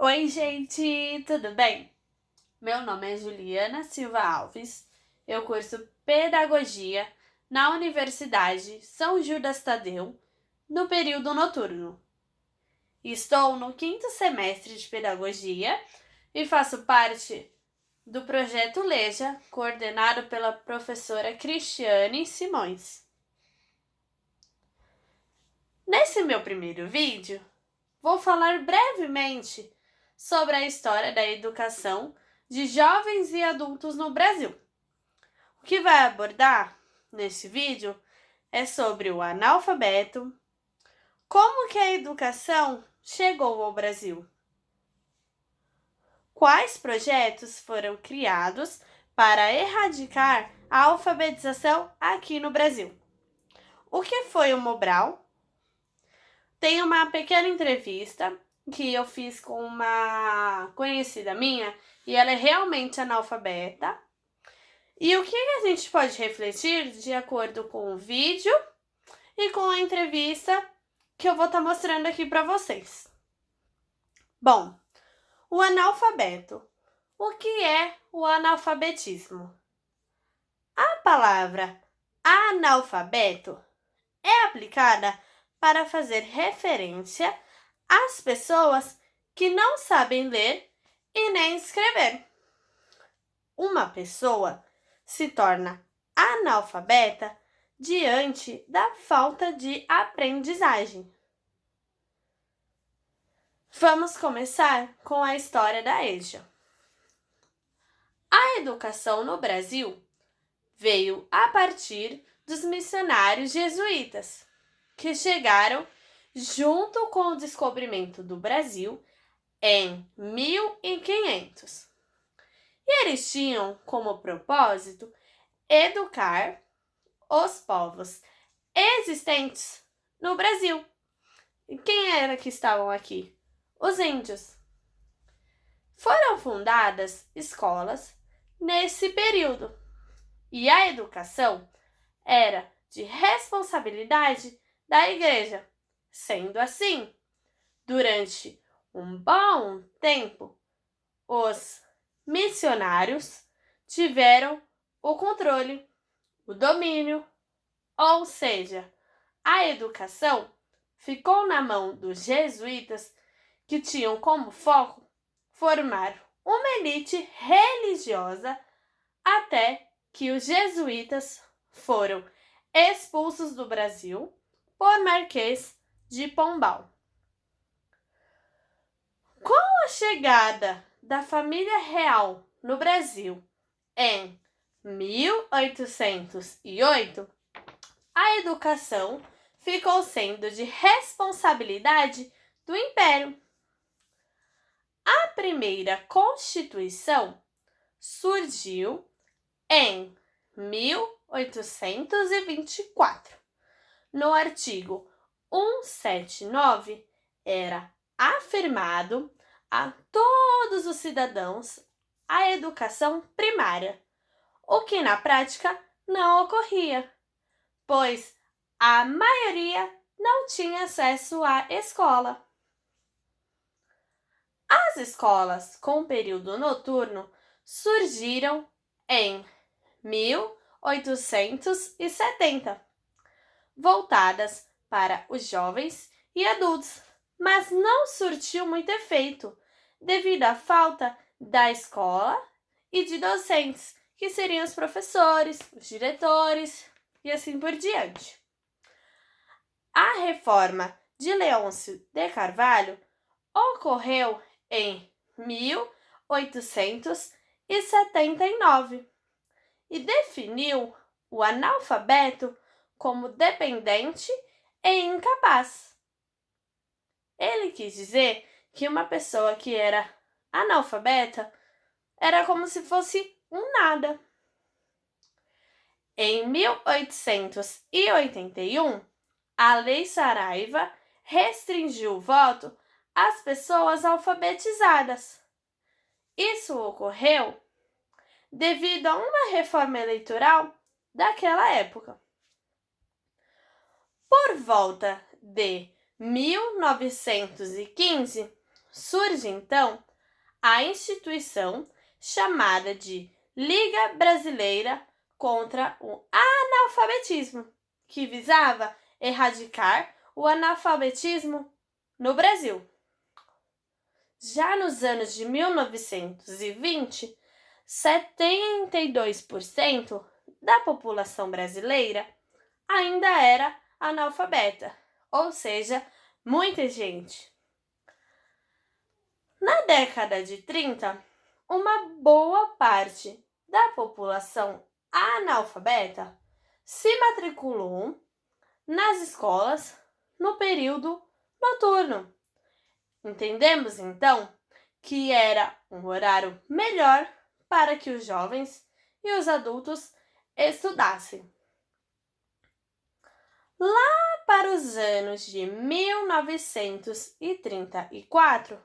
Oi, gente, tudo bem? Meu nome é Juliana Silva Alves, eu curso Pedagogia na Universidade São Judas Tadeu, no período noturno. Estou no quinto semestre de Pedagogia e faço parte do projeto Leja, coordenado pela professora Cristiane Simões. Nesse meu primeiro vídeo, vou falar brevemente sobre a história da educação de jovens e adultos no Brasil. O que vai abordar nesse vídeo é sobre o analfabeto, como que a educação chegou ao Brasil, quais projetos foram criados para erradicar a alfabetização aqui no Brasil, o que foi o Mobral. Tem uma pequena entrevista que eu fiz com uma conhecida minha e ela é realmente analfabeta. E o que a gente pode refletir de acordo com o vídeo e com a entrevista que eu vou estar mostrando aqui para vocês. Bom, o analfabeto. O que é o analfabetismo? A palavra analfabeto é aplicada para fazer referência às pessoas que não sabem ler e nem escrever. Uma pessoa se torna analfabeta diante da falta de aprendizagem. Vamos começar com a história da EJA. A educação no Brasil veio a partir dos missionários jesuítas, que chegaram junto com o descobrimento do Brasil em 1500. E eles tinham como propósito educar os povos existentes no Brasil. E quem era que estavam aqui? Os índios. Foram fundadas escolas nesse período e a educação era de responsabilidade da igreja. Sendo assim, durante um bom tempo, os missionários tiveram o controle, o domínio, ou seja, a educação ficou na mão dos jesuítas, que tinham como foco formar uma elite religiosa, até que os jesuítas foram expulsos do Brasil por Marquês de Pombal. Com a chegada da família real no Brasil em 1808, a educação ficou sendo de responsabilidade do Império. A primeira Constituição surgiu em 1824. No artigo 179, era afirmado a todos os cidadãos a educação primária, o que na prática não ocorria, pois a maioria não tinha acesso à escola. As escolas com período noturno surgiram em 1870, voltadas para os jovens e adultos, mas não surtiu muito efeito, devido à falta da escola e de docentes, que seriam os professores, os diretores e assim por diante. A reforma de Leôncio de Carvalho ocorreu em 1879 e definiu o analfabeto como dependente e incapaz. Ele quis dizer que uma pessoa que era analfabeta era como se fosse um nada. Em 1881, a Lei Saraiva restringiu o voto às pessoas alfabetizadas. Isso ocorreu devido a uma reforma eleitoral daquela época. Por volta de 1915, Surge, então, a instituição chamada de Liga Brasileira contra o Analfabetismo, que visava erradicar o analfabetismo no Brasil. Já nos anos de 1920, 72% da população brasileira ainda era analfabeta, ou seja, muita gente. Na década de 30, uma boa parte da população analfabeta se matriculou nas escolas no período noturno. Entendemos, então, que era um horário melhor para que os jovens e os adultos estudassem. Lá para os anos de 1934,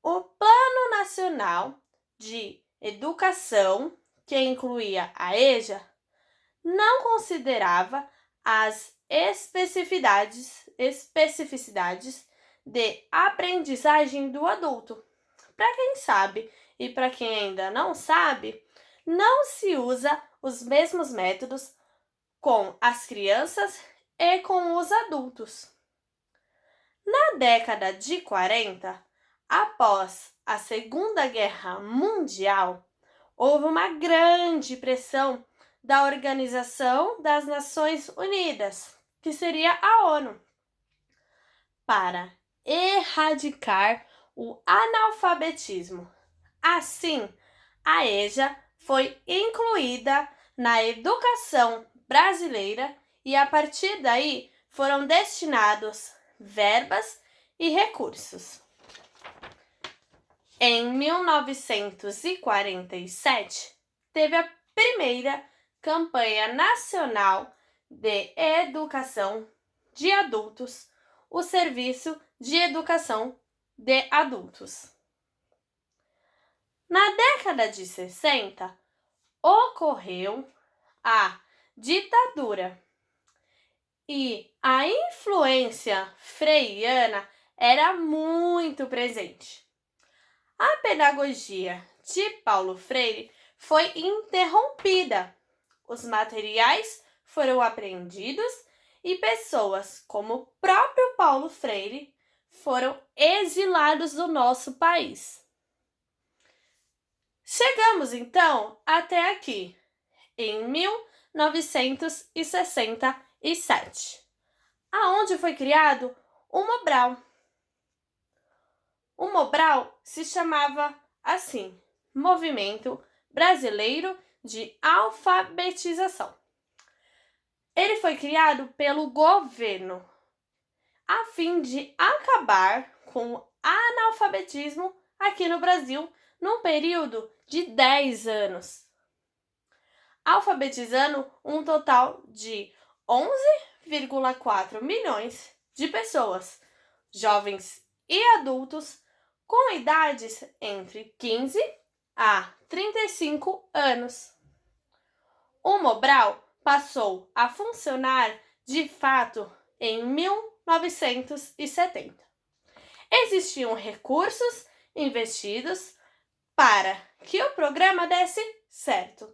o Plano Nacional de Educação, que incluía a EJA, não considerava as especificidades de aprendizagem do adulto. Para quem sabe e para quem ainda não sabe, não se usa os mesmos métodos com as crianças e com os adultos. Na década de 40, após a Segunda Guerra Mundial, houve uma grande pressão da Organização das Nações Unidas, que seria a ONU, para erradicar o analfabetismo. Assim, a EJA foi incluída na educação brasileira e, a partir daí, foram destinados verbas e recursos. Em 1947, teve a primeira campanha nacional de educação de adultos, o Serviço de Educação de Adultos. Na década de 60, ocorreu a ditadura e a influência freiriana era muito presente. A pedagogia de Paulo Freire foi interrompida. Os materiais foram apreendidos e pessoas como o próprio Paulo Freire foram exilados do nosso país. Chegamos, então, até aqui, em 1967, aonde foi criado o Mobral. O Mobral se chamava assim, Movimento Brasileiro de Alfabetização. Ele foi criado pelo governo a fim de acabar com o analfabetismo aqui no Brasil num período de 10 anos, alfabetizando um total de 11,4 milhões de pessoas, jovens e adultos, com idades entre 15 a 35 anos. O Mobral passou a funcionar de fato em 1970. Existiam recursos investidos para que o programa desse certo.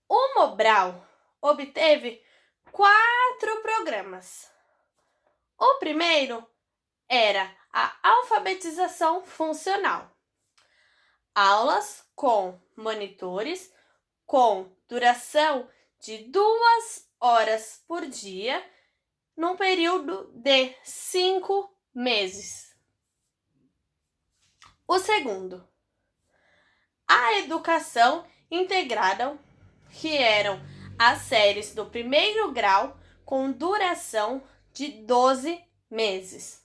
O Mobral obteve 4 programas. O primeiro era a alfabetização funcional. Aulas com monitores com duração de 2 horas por dia, num período de 5 meses. O segundo, a educação integrada, que eram as séries do primeiro grau com duração de 12 meses.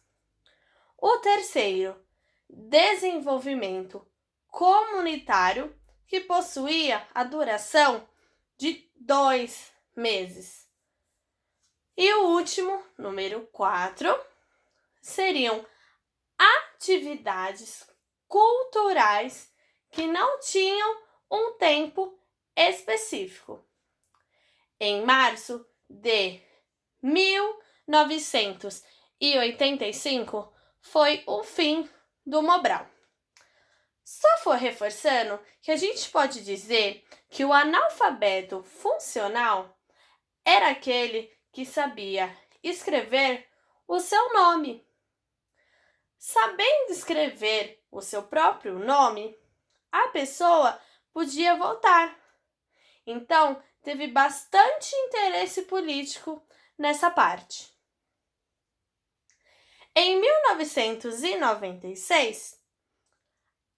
O terceiro, desenvolvimento comunitário, que possuía a duração de 2 meses. E o último, número 4, seriam atividades culturais que não tinham um tempo específico. Em março de 1985, foi o fim do Mobral. Só for reforçando que a gente pode dizer que o analfabeto funcional era aquele que sabia escrever o seu nome. Sabendo escrever o seu próprio nome, a pessoa podia votar. Então, teve bastante interesse político nessa parte. Em 1996,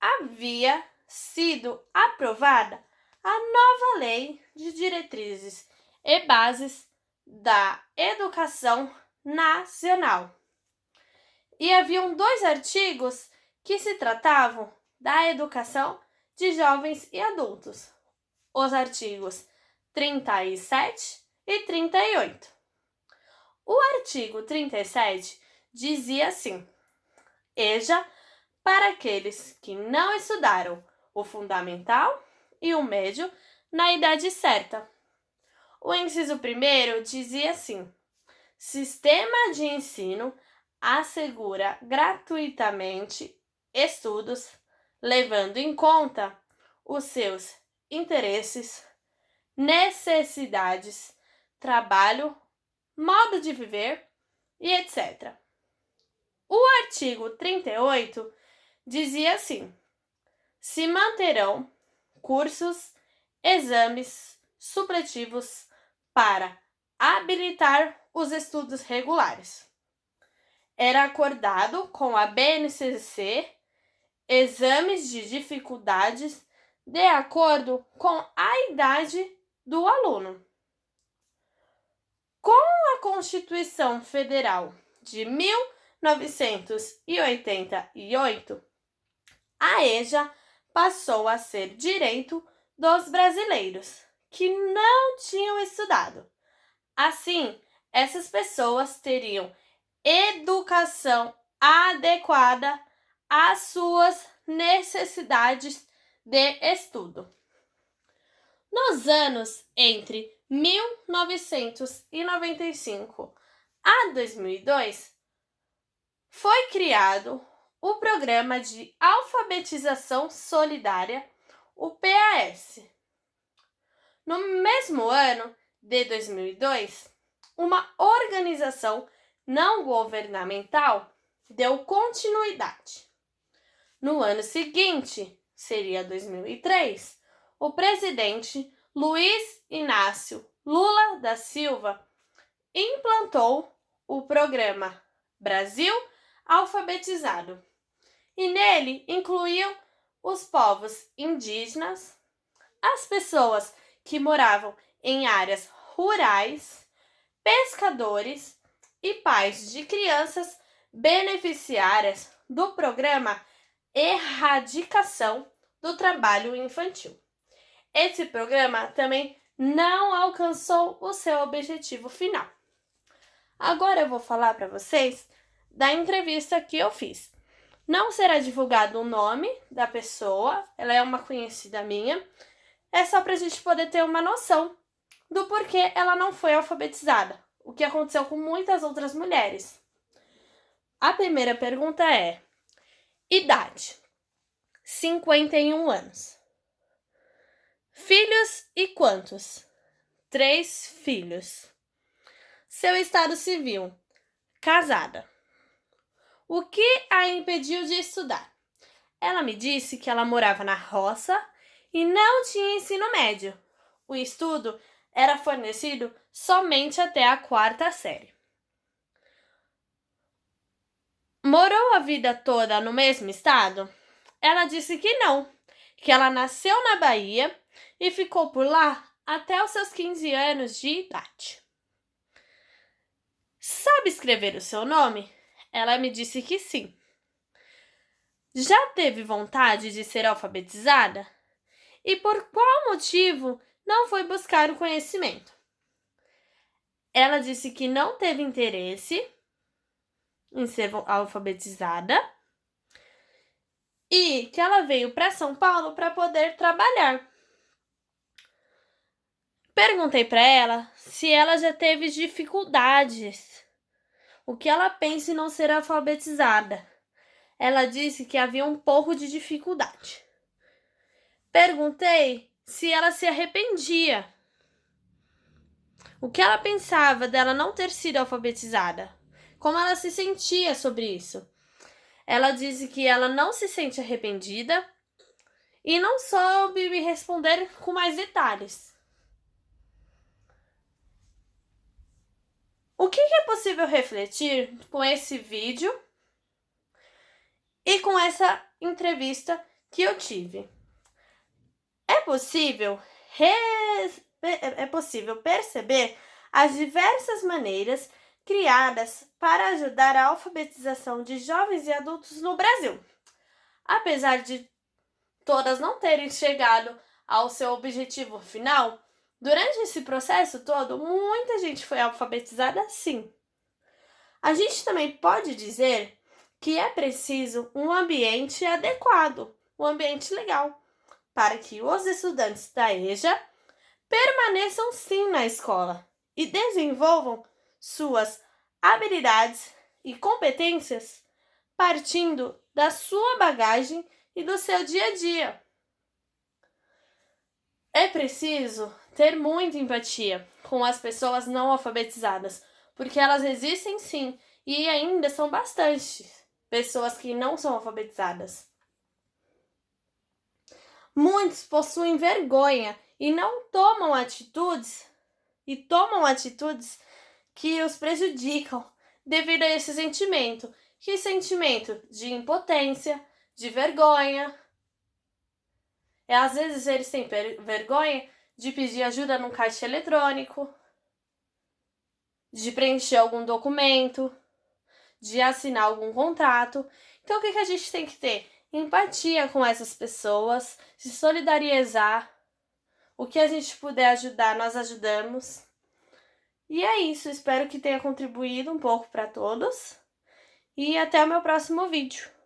havia sido aprovada a nova Lei de Diretrizes e Bases da Educação Nacional. E haviam 2 artigos que se tratavam da educação de jovens e adultos, os artigos 37 e 38. O artigo 37 dizia assim: EJA para aqueles que não estudaram o fundamental e o médio na idade certa. O inciso 1º dizia assim: Sistema de ensino assegura gratuitamente estudos, levando em conta os seus interesses, necessidades, trabalho, modo de viver e etc. O artigo 38 dizia assim: se manterão cursos, exames supletivos para habilitar os estudos regulares. Era acordado com a BNCC exames de dificuldades de acordo com a idade do aluno. Com a Constituição Federal de 1988, a EJA passou a ser direito dos brasileiros que não tinham estudado. Assim, essas pessoas teriam educação adequada às suas necessidades de estudo. Nos anos entre 1995 a 2002, foi criado o Programa de Alfabetização Solidária, o PAS. No mesmo ano de 2002, uma organização não governamental deu continuidade. No ano seguinte, seria 2003, o presidente Luiz Inácio Lula da Silva implantou o programa Brasil Alfabetizado, e nele incluíam os povos indígenas, as pessoas que moravam em áreas rurais, pescadores e pais de crianças beneficiárias do programa Erradicação do Trabalho Infantil. Esse programa também não alcançou o seu objetivo final. Agora eu vou falar para vocês da entrevista que eu fiz. Não será divulgado o nome da pessoa, ela é uma conhecida minha. É só para a gente poder ter uma noção do porquê ela não foi alfabetizada, o que aconteceu com muitas outras mulheres. A primeira pergunta é: idade? 51 anos. Filhos e quantos? 3 filhos. Seu estado civil? Casada. O que a impediu de estudar? Ela me disse que ela morava na roça e não tinha ensino médio. O estudo era fornecido somente até a 4ª série. Morou a vida toda no mesmo estado? Ela disse que não, que ela nasceu na Bahia e ficou por lá até os seus 15 anos de idade. Sabe escrever o seu nome? Ela me disse que sim. Já teve vontade de ser alfabetizada? E por qual motivo não foi buscar o conhecimento? Ela disse que não teve interesse em ser alfabetizada e que ela veio para São Paulo para poder trabalhar. Perguntei para ela se ela já teve dificuldades, o que ela pensa em não ser alfabetizada. ela disse que havia um pouco de dificuldade. Perguntei se ela se arrependia. O que ela pensava dela não ter sido alfabetizada? Como ela se sentia sobre isso? Ela disse que ela não se sente arrependida e não soube me responder com mais detalhes. O que é possível refletir com esse vídeo e com essa entrevista que eu tive? É possível perceber as diversas maneiras criadas para ajudar a alfabetização de jovens e adultos no Brasil. Apesar de todas não terem chegado ao seu objetivo final, durante esse processo todo, muita gente foi alfabetizada sim. A gente também pode dizer que é preciso um ambiente adequado, um ambiente legal, para que os estudantes da EJA permaneçam sim na escola e desenvolvam suas habilidades e competências partindo da sua bagagem e do seu dia a dia. É preciso ter muita empatia com as pessoas não alfabetizadas, porque elas existem sim e ainda são bastante pessoas que não são alfabetizadas. Muitos possuem vergonha e não tomam atitudes que os prejudicam devido a esse sentimento. Que sentimento de impotência, de vergonha. Às vezes eles têm vergonha de pedir ajuda num caixa eletrônico, de preencher algum documento, de assinar algum contrato. Então o que a gente tem que ter? Empatia com essas pessoas, se solidarizar. O que a gente puder ajudar, nós ajudamos. E é isso, espero que tenha contribuído um pouco para todos. E até o meu próximo vídeo.